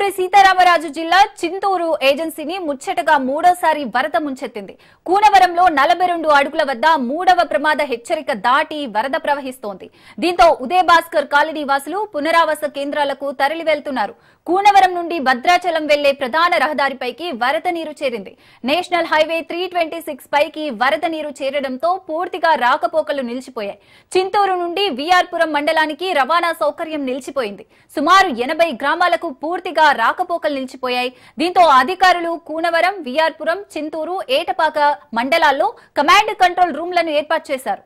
అల్లూరి సీతారామరాజు జిల్లా చింతూరు ఏజెన్సీని ముచ్చటగా మూడోసారి వరద ముంచెత్తింది. కూనవరంలో 42 అడుగుల వద్ద మూడవ ప్రమాద హెచ్చరిక దాటి వరద ప్రవహిస్తోంది. దీంతో ఉదయ భాస్కర్ కాలనీ వాసులు పునరావాస కేంద్రాలకు తరలి వెళ్తున్నారు. కూనవరం నుండి భద్రాచలం వెళ్లే ప్రధాన రహదారిపైకి వరద నీరు చేరింది. నేషనల్ హైవే 326 పైకి వరద నీరు చేరడంతో పూర్తిగా రాకపోకలు నిలిచిపోయాయి. చింతూరు నుండి విఆర్పురం మండలానికి రవాణా సౌకర్యం నిలిచిపోయింది. సుమారు 80 గ్రామాలకు పూర్తిగా రాకపోకలు నిలిచిపోయాయి. దీంతో అధికారులు కూనవరం, విఆర్పురం, చింతూరు, ఏటపాక మండలాల్లో కమాండ్ కంట్రోల్ రూమ్లను ఏర్పాటు చేశారు.